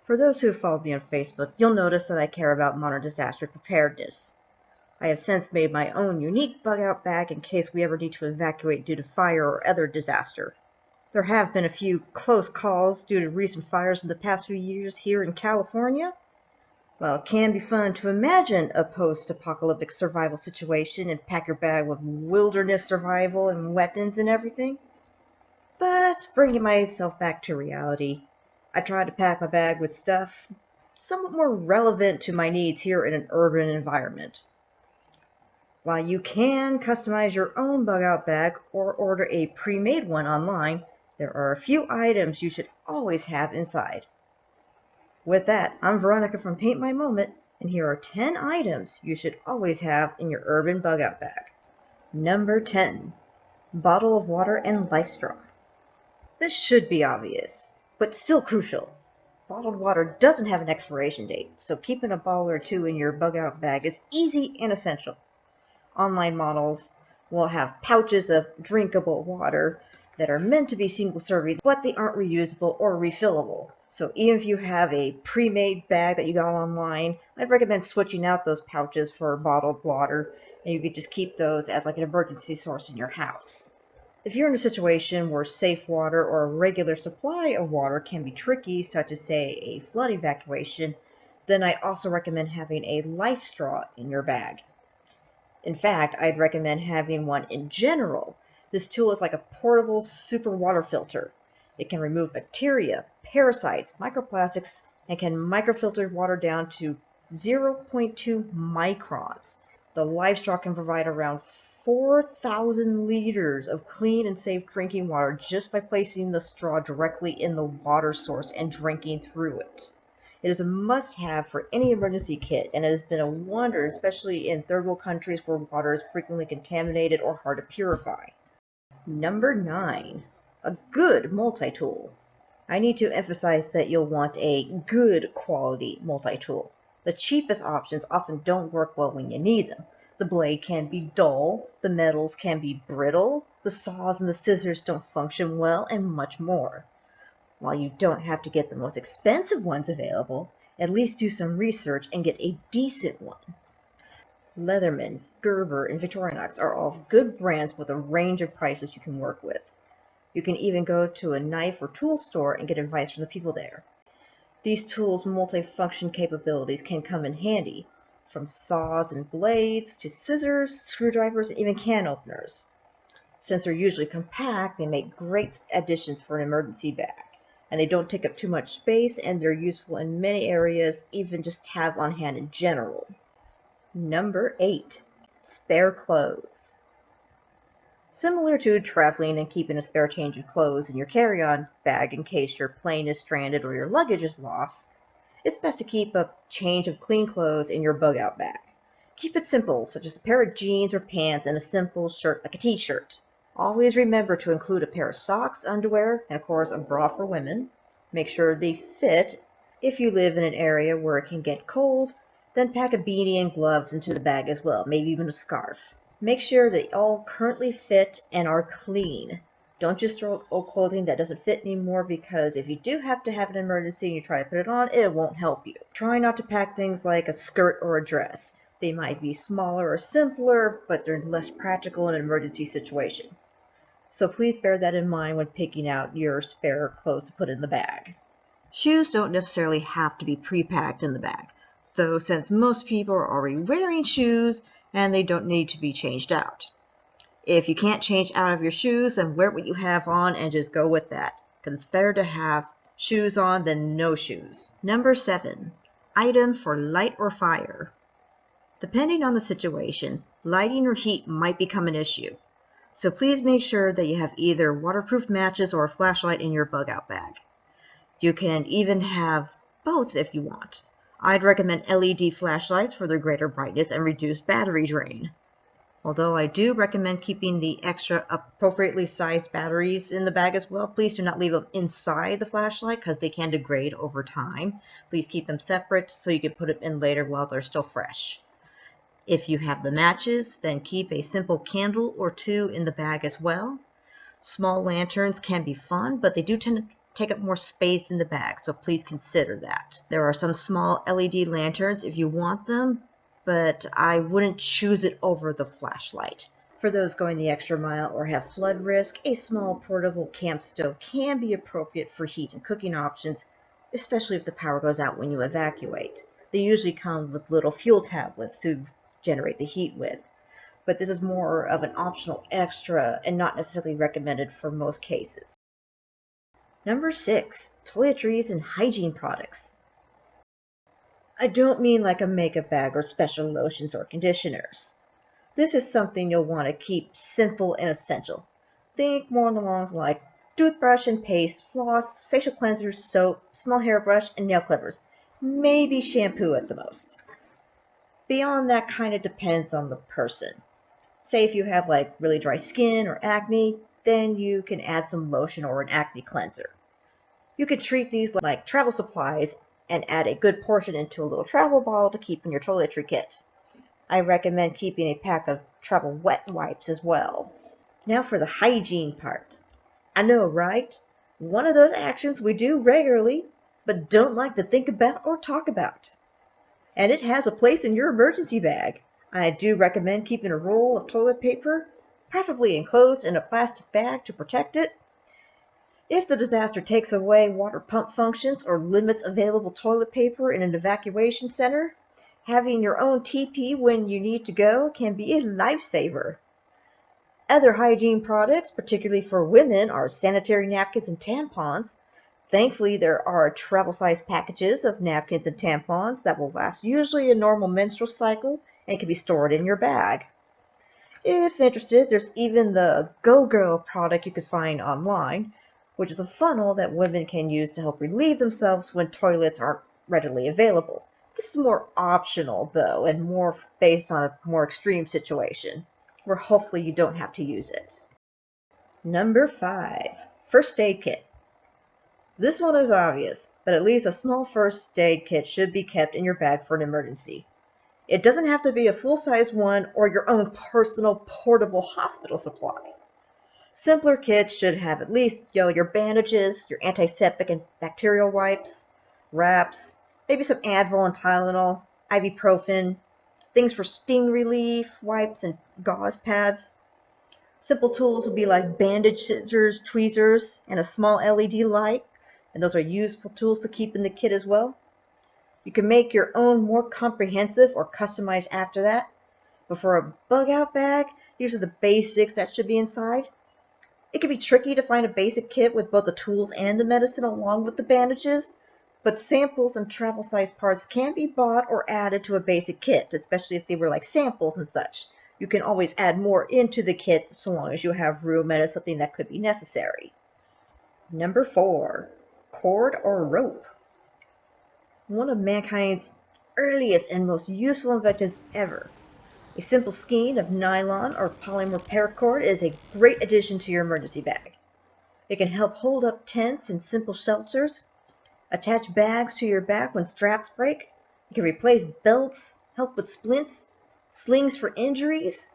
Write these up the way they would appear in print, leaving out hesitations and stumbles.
For those who have followed me on Facebook, you'll notice that I care about modern disaster preparedness. I have since made my own unique bug-out bag in case we ever need to evacuate due to fire or other disaster. There have been a few close calls due to recent fires in the past few years here in California. While it can be fun to imagine a post-apocalyptic survival situation and pack your bag with wilderness survival and weapons and everything, but bringing myself back to reality, I try to pack my bag with stuff somewhat more relevant to my needs here in an urban environment. While you can customize your own bug-out bag or order a pre-made one online, there are a few items you should always have inside. With that, I'm Veronica from Paint My Moment, and here are 10 items you should always have in your urban bug-out bag. Number 10. Bottle of water and life straw. This should be obvious, but still crucial. Bottled water doesn't have an expiration date, so keeping a bottle or two in your bug-out bag is easy and essential. Online models will have pouches of drinkable water that are meant to be single serving, but they aren't reusable or refillable. So even if you have a pre-made bag that you got online, I'd recommend switching out those pouches for bottled water, and you could just keep those as like an emergency source in your house. If you're in a situation where safe water or a regular supply of water can be tricky, such as say a flood evacuation, then I also recommend having a life straw in your bag. In fact, I'd recommend having one in general. This tool is like a portable super water filter. It can remove bacteria, parasites, microplastics, and can microfilter water down to 0.2 microns. The life straw can provide around 4,000 liters of clean and safe drinking water just by placing the straw directly in the water source and drinking through it. It is a must-have for any emergency kit, and it has been a wonder, especially in third world countries where water is frequently contaminated or hard to purify. Number 9. A good multi-tool. I need to emphasize that you'll want a good quality multi-tool. The cheapest options often don't work well when you need them. The blade can be dull, the metals can be brittle, the saws and the scissors don't function well, and much more. While you don't have to get the most expensive ones available, at least do some research and get a decent one. Leatherman, Gerber, and Victorinox are all good brands with a range of prices you can work with. You can even go to a knife or tool store and get advice from the people there. These tools' multifunction capabilities can come in handy, from saws and blades to scissors, screwdrivers, and even can openers. Since they're usually compact, they make great additions for an emergency bag, and they don't take up too much space, and they're useful in many areas, even just have on hand in general. Number 8. Spare clothes. Similar to traveling and keeping a spare change of clothes in your carry-on bag in case your plane is stranded or your luggage is lost, it's best to keep a change of clean clothes in your bug-out bag. Keep it simple, such as a pair of jeans or pants and a simple shirt like a t-shirt. Always remember to include a pair of socks, underwear, and of course a bra for women. Make sure they fit. If you live in an area where it can get cold, then pack a beanie and gloves into the bag as well, maybe even a scarf. Make sure they all currently fit and are clean. Don't just throw old clothing that doesn't fit anymore, because if you do have to have an emergency and you try to put it on, it won't help you. Try not to pack things like a skirt or a dress. They might be smaller or simpler, but they're less practical in an emergency situation. So please bear that in mind when picking out your spare clothes to put in the bag. Shoes don't necessarily have to be pre-packed in the bag, though since most people are already wearing shoes and they don't need to be changed out. If you can't change out of your shoes, then wear what you have on and just go with that, because it's better to have shoes on than no shoes. Number 7. Item for light or fire. Depending on the situation, lighting or heat might become an issue. So please make sure that you have either waterproof matches or a flashlight in your bug-out bag. You can even have both if you want. I'd recommend LED flashlights for their greater brightness and reduced battery drain. Although I do recommend keeping the extra appropriately sized batteries in the bag as well, please do not leave them inside the flashlight because they can degrade over time. Please keep them separate so you can put them in later while they're still fresh. If you have the matches, then keep a simple candle or two in the bag as well. Small lanterns can be fun, but they do tend take up more space in the bag, so please consider that. There are some small LED lanterns if you want them, but I wouldn't choose it over the flashlight. For those going the extra mile or have flood risk, a small portable camp stove can be appropriate for heat and cooking options, especially if the power goes out when you evacuate. They usually come with little fuel tablets to generate the heat with, but this is more of an optional extra and not necessarily recommended for most cases. Number 6, toiletries and hygiene products. I don't mean like a makeup bag or special lotions or conditioners. This is something you'll want to keep simple and essential. Think more along the lines like toothbrush and paste, floss, facial cleansers, soap, small hairbrush, and nail clippers. Maybe shampoo at the most. Beyond that kind of depends on the person. Say if you have like really dry skin or acne, then you can add some lotion or an acne cleanser. You could treat these like travel supplies and add a good portion into a little travel bottle to keep in your toiletry kit. I recommend keeping a pack of travel wet wipes as well. Now for the hygiene part. I know, right? One of those actions we do regularly, but don't like to think about or talk about. And it has a place in your emergency bag. I do recommend keeping a roll of toilet paper, preferably enclosed in a plastic bag to protect it. If the disaster takes away water pump functions or limits available toilet paper in an evacuation center, having your own TP when you need to go can be a lifesaver. Other hygiene products, particularly for women, are sanitary napkins and tampons. Thankfully, there are travel-sized packages of napkins and tampons that will last usually a normal menstrual cycle and can be stored in your bag. If interested, there's even the Go-Go product you could find online, which is a funnel that women can use to help relieve themselves when toilets aren't readily available. This is more optional, though, and more based on a more extreme situation, where hopefully you don't have to use it. Number 5, first aid kit. This one is obvious, but at least a small first aid kit should be kept in your bag for an emergency. It doesn't have to be a full-size one or your own personal portable hospital supply. Simpler kits should have at least your bandages, your antiseptic and bacterial wipes, wraps, maybe some Advil and Tylenol, ibuprofen, things for sting relief, wipes and gauze pads. Simple tools would be like bandage scissors, tweezers, and a small LED light, and those are useful tools to keep in the kit as well. You can make your own more comprehensive or customized after that, but for a bug-out bag, these are the basics that should be inside. It can be tricky to find a basic kit with both the tools and the medicine along with the bandages, but samples and travel-sized parts can be bought or added to a basic kit, especially if they were like samples and such. You can always add more into the kit so long as you have room and it's something that could be necessary. Number 4, cord or rope. One of mankind's earliest and most useful inventions ever. A simple skein of nylon or polymer paracord is a great addition to your emergency bag. It can help hold up tents and simple shelters, attach bags to your back when straps break. It can replace belts, help with splints, slings for injuries.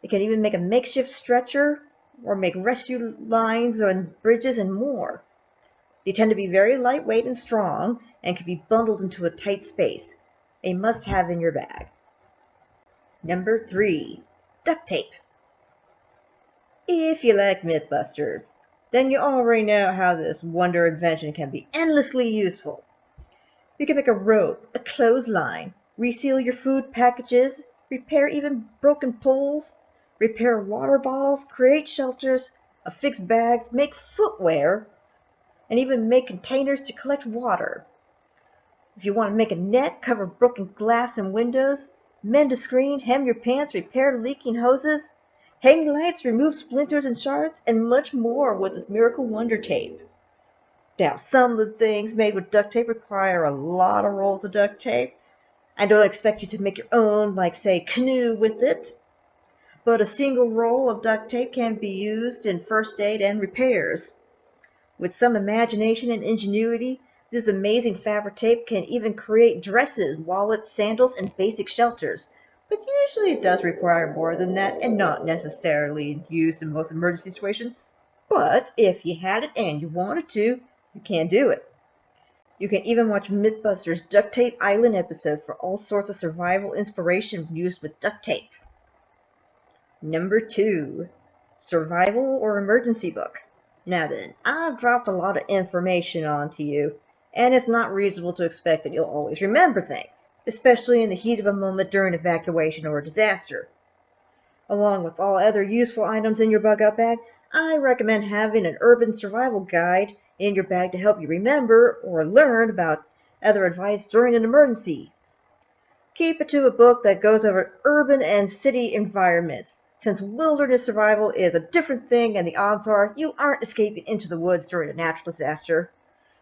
It can even make a makeshift stretcher or make rescue lines on bridges and more. They tend to be very lightweight and strong and can be bundled into a tight space. A must-have in your bag. Number 3, duct tape. If you like Mythbusters, then you already know how this wonder invention can be endlessly useful. You can make a rope, a clothesline, reseal your food packages, repair even broken poles, repair water bottles, create shelters, affix bags, make footwear, and even make containers to collect water. If you want to make a net, cover broken glass and windows, mend a screen, hem your pants, repair leaking hoses, hang lights, remove splinters and shards, and much more with this miracle wonder tape. Now, some of the things made with duct tape require a lot of rolls of duct tape. I don't expect you to make your own, like say, canoe with it, but a single roll of duct tape can be used in first aid and repairs. With some imagination and ingenuity, this amazing fabric tape can even create dresses, wallets, sandals, and basic shelters. But usually it does require more than that and not necessarily used in most emergency situations. But if you had it and you wanted to, You can't do it. You can even watch Mythbusters' Duct Tape Island episode for all sorts of survival inspiration used with duct tape. Number 2. Survival or emergency book. Now then, I've dropped a lot of information onto you, and it's not reasonable to expect that you'll always remember things, especially in the heat of a moment during evacuation or disaster. Along with all other useful items in your bug-out bag, I recommend having an urban survival guide in your bag to help you remember or learn about other advice during an emergency. Keep it to a book that goes over urban and city environments, since wilderness survival is a different thing and the odds are you aren't escaping into the woods during a natural disaster,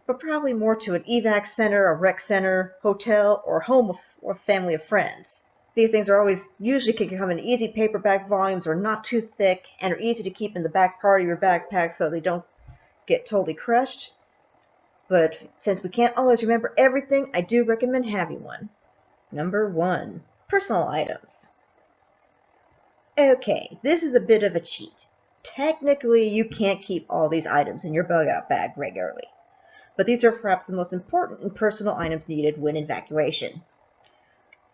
but probably more to an evac center, a rec center, hotel, or home or family of friends. These things are usually can come in easy paperback volumes, are not too thick, and are easy to keep in the back part of your backpack so they don't get totally crushed. But since we can't always remember everything, I do recommend having one. Number 1. Personal items. Okay, this is a bit of a cheat. Technically, you can't keep all these items in your bug-out bag regularly, but these are perhaps the most important and personal items needed when evacuation.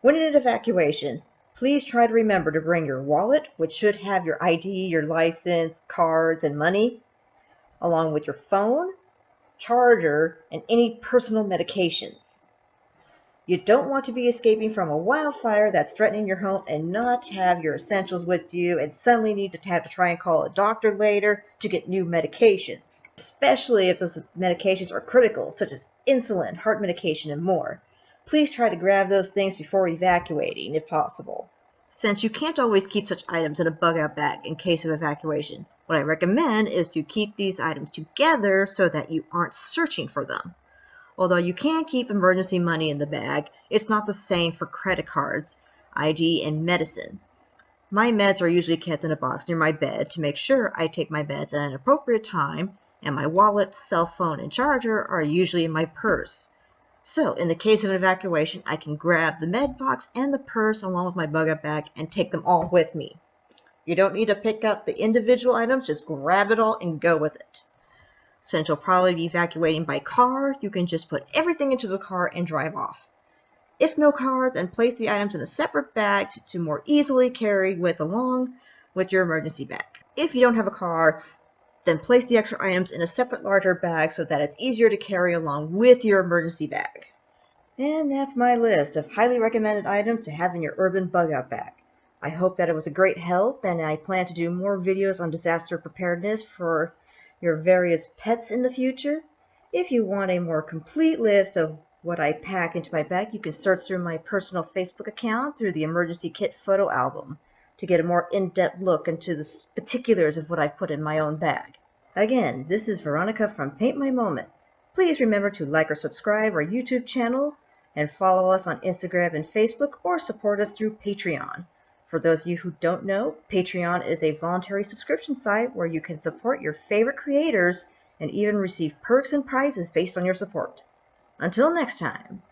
When in an evacuation, please try to remember to bring your wallet, which should have your ID, your license, cards, and money, along with your phone, charger, and any personal medications. You don't want to be escaping from a wildfire that's threatening your home and not have your essentials with you and suddenly need to have to try and call a doctor later to get new medications, especially if those medications are critical, such as insulin, heart medication, and more. Please try to grab those things before evacuating, if possible. Since you can't always keep such items in a bug-out bag in case of evacuation, what I recommend is to keep these items together so that you aren't searching for them. Although you can keep emergency money in the bag, it's not the same for credit cards, ID, and medicine. My meds are usually kept in a box near my bed to make sure I take my meds at an appropriate time, and my wallet, cell phone, and charger are usually in my purse. So, in the case of an evacuation, I can grab the med box and the purse along with my bug-out bag and take them all with me. You don't need to pick out the individual items, just grab it all and go with it. Since you'll probably be evacuating by car, you can just put everything into the car and drive off. If no car, then place the items in a separate bag to more easily carry along with your emergency bag. If you don't have a car, then place the extra items in a separate larger bag so that it's easier to carry along with your emergency bag. And that's my list of highly recommended items to have in your urban bug-out bag. I hope that it was a great help, and I plan to do more videos on disaster preparedness for your various pets in the future. If you want a more complete list of what I pack into my bag, you can search through my personal Facebook account through the Emergency Kit photo album to get a more in-depth look into the particulars of what I put in my own bag. Again, this is Veronica from Paint My Moment. Please remember to like or subscribe our YouTube channel and follow us on Instagram and Facebook, or support us through Patreon. For those of you who don't know, Patreon is a voluntary subscription site where you can support your favorite creators and even receive perks and prizes based on your support. Until next time.